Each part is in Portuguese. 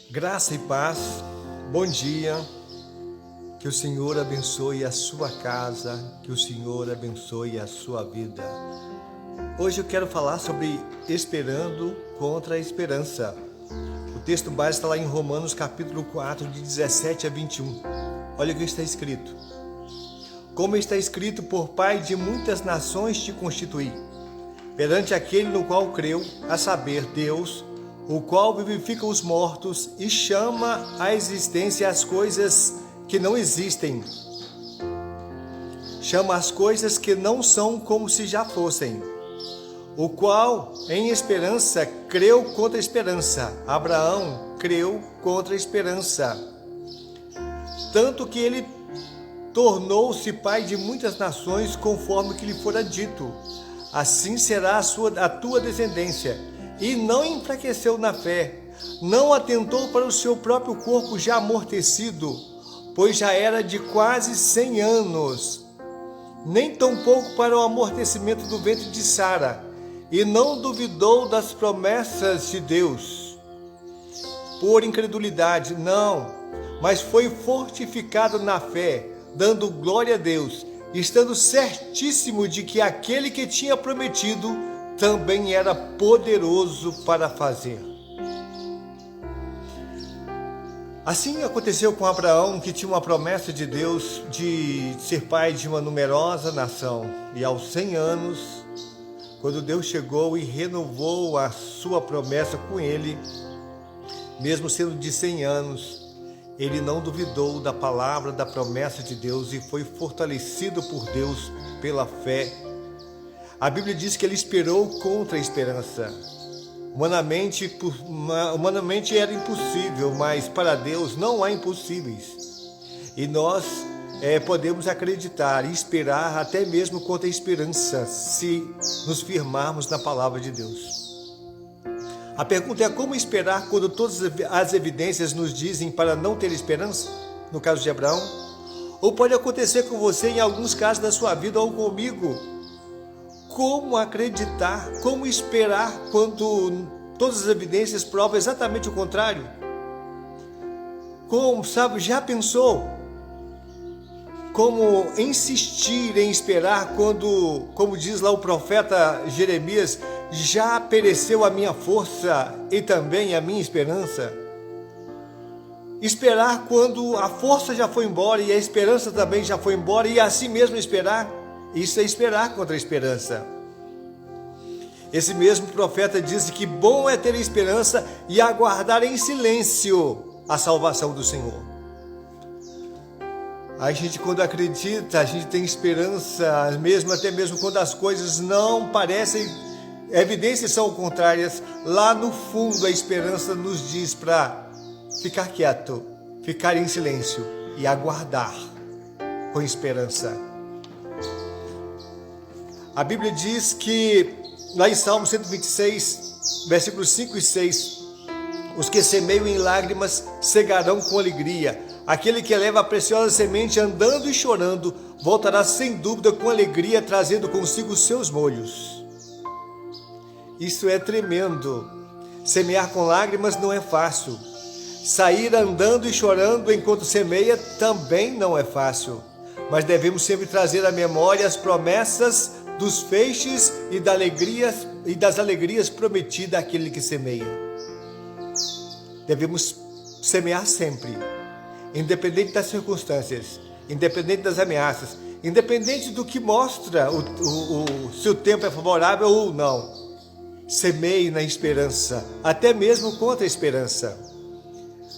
Graça e paz, bom dia, que o Senhor abençoe a sua casa, que o Senhor abençoe a sua vida. Hoje eu quero falar sobre esperando contra a esperança. O texto base está lá em Romanos capítulo 4, de 17 a 21. Olha o que está escrito. Como está escrito, por Pai de muitas nações te constituí, perante aquele no qual creu, a saber, Deus, o qual vivifica os mortos e chama à existência as coisas que não existem. Chama as coisas que não são como se já fossem. O qual, em esperança, creu contra a esperança. Abraão creu contra a esperança. Tanto que ele tornou-se pai de muitas nações, conforme que lhe fora dito. Assim será a tua descendência. E não enfraqueceu na fé, não atentou para o seu próprio corpo já amortecido, pois já era de quase 100 anos, nem tampouco para o amortecimento do ventre de Sara, e não duvidou das promessas de Deus, por incredulidade, não, mas foi fortificado na fé, dando glória a Deus, estando certíssimo de que aquele que tinha prometido também era poderoso para fazer. Assim aconteceu com Abraão, que tinha uma promessa de Deus de ser pai de uma numerosa nação. E aos 100 anos, quando Deus chegou e renovou a sua promessa com ele, mesmo sendo de 100 anos, ele não duvidou da palavra, da promessa de Deus e foi fortalecido por Deus pela fé. A Bíblia diz que ele esperou contra a esperança. Humanamente era impossível, mas para Deus não há impossíveis. E nós podemos acreditar e esperar até mesmo contra a esperança, se nos firmarmos na palavra de Deus. A pergunta é como esperar quando todas as evidências nos dizem para não ter esperança? No caso de Abraão. Ou pode acontecer com você em alguns casos da sua vida ou comigo. Como acreditar, como esperar quando todas as evidências provam exatamente o contrário? Como, sabe, já pensou? Como insistir em esperar quando, como diz lá o profeta Jeremias, já pereceu a minha força e também a minha esperança? Esperar quando a força já foi embora e a esperança também já foi embora e assim mesmo esperar? Isso é esperar contra a esperança. Esse mesmo profeta disse que bom é ter esperança e aguardar em silêncio a salvação do Senhor. A gente, quando acredita, a gente tem esperança, até mesmo quando as coisas não parecem, evidências são contrárias, lá no fundo a esperança nos diz para ficar quieto, ficar em silêncio e aguardar com esperança. A Bíblia diz que, lá em Salmo 126, versículos 5 e 6, os que semeiam em lágrimas cegarão com alegria. Aquele que leva a preciosa semente andando e chorando, voltará sem dúvida com alegria, trazendo consigo os seus molhos. Isso é tremendo. Semear com lágrimas não é fácil. Sair andando e chorando enquanto semeia também não é fácil. Mas devemos sempre trazer à memória as promessas dos feixes e das alegrias prometidas àquele que semeia. Devemos semear sempre, independente das circunstâncias, independente das ameaças, independente do que mostra se o tempo é favorável ou não. Semeie na esperança, até mesmo contra a esperança.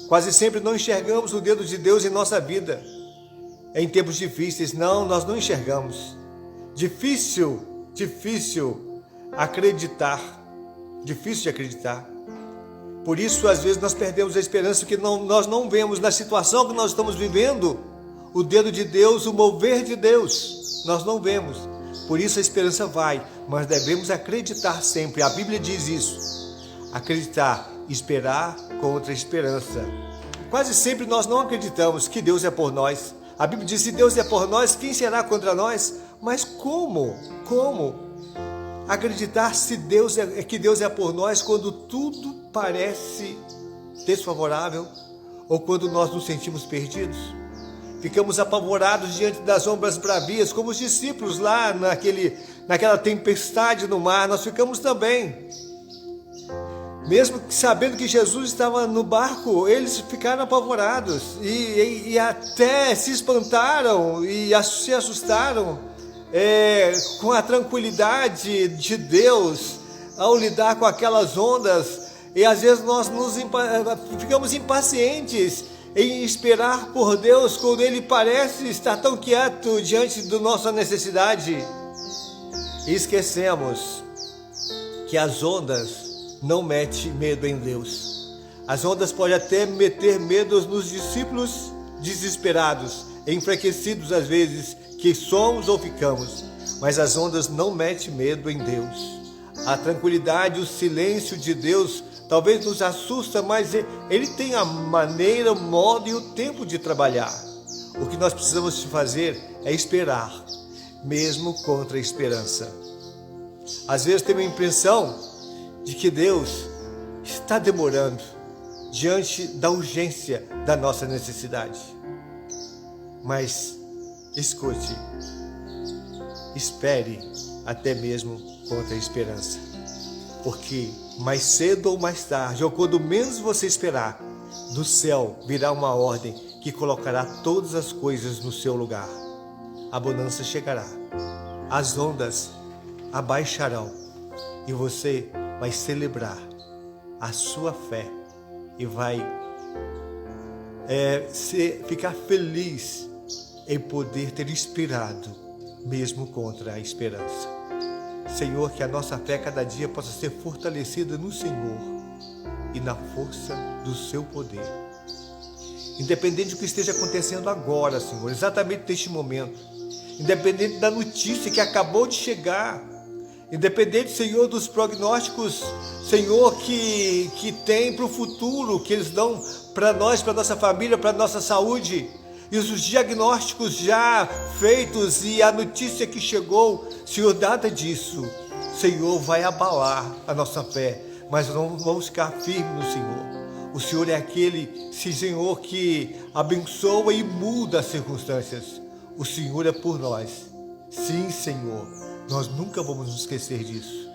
Quase sempre não enxergamos o dedo de Deus em nossa vida. Em tempos difíceis, nós não enxergamos. Difícil acreditar. Difícil de acreditar. Por isso, às vezes, nós perdemos a esperança que nós não vemos na situação que nós estamos vivendo o dedo de Deus, o mover de Deus. Nós não vemos. Por isso a esperança vai, mas devemos acreditar sempre. A Bíblia diz isso. Acreditar, esperar contra a esperança. Quase sempre nós não acreditamos que Deus é por nós. A Bíblia diz, se Deus é por nós, quem será contra nós? Mas como? Como? acreditar que Deus é por nós quando tudo parece desfavorável ou quando nós nos sentimos perdidos. Ficamos apavorados diante das ondas bravias, como os discípulos lá naquela tempestade no mar. Nós ficamos também. Mesmo sabendo que Jesus estava no barco, eles ficaram apavorados e até se espantaram e se assustaram com a tranquilidade de Deus ao lidar com aquelas ondas. E às vezes nós ficamos impacientes em esperar por Deus quando Ele parece estar tão quieto diante da nossa necessidade. E esquecemos que as ondas não metem medo em Deus. As ondas podem até meter medo nos discípulos desesperados, enfraquecidos às vezes, que somos ou ficamos. Mas as ondas não metem medo em Deus. A tranquilidade, o silêncio de Deus talvez nos assusta, mas Ele tem a maneira, o modo e o tempo de trabalhar. O que nós precisamos fazer é esperar, mesmo contra a esperança. Às vezes temos a impressão de que Deus está demorando diante da urgência da nossa necessidade. Mas escute, espere até mesmo contra a esperança, porque mais cedo ou mais tarde, ou quando menos você esperar, do céu virá uma ordem que colocará todas as coisas no seu lugar. A bonança chegará, as ondas abaixarão e você vai celebrar a sua fé e vai ficar feliz em poder ter esperado mesmo contra a esperança. Senhor, que a nossa fé cada dia possa ser fortalecida no Senhor e na força do seu poder. Independente do que esteja acontecendo agora, Senhor, exatamente neste momento, independente da notícia que acabou de chegar, independente, Senhor, dos prognósticos, Senhor, que tem para o futuro, que eles dão para nós, para nossa família, para nossa saúde, e os diagnósticos já feitos e a notícia que chegou, Senhor, nada disso, Senhor, vai abalar a nossa fé, mas não vamos ficar firmes no Senhor. O Senhor é aquele, Senhor, que abençoa e muda as circunstâncias. O Senhor é por nós. Sim, Senhor, nós nunca vamos nos esquecer disso.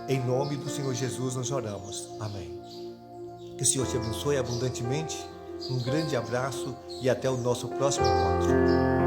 Em nome do Senhor Jesus nós oramos. Amém. Que o Senhor te abençoe abundantemente. Um grande abraço e até o nosso próximo encontro.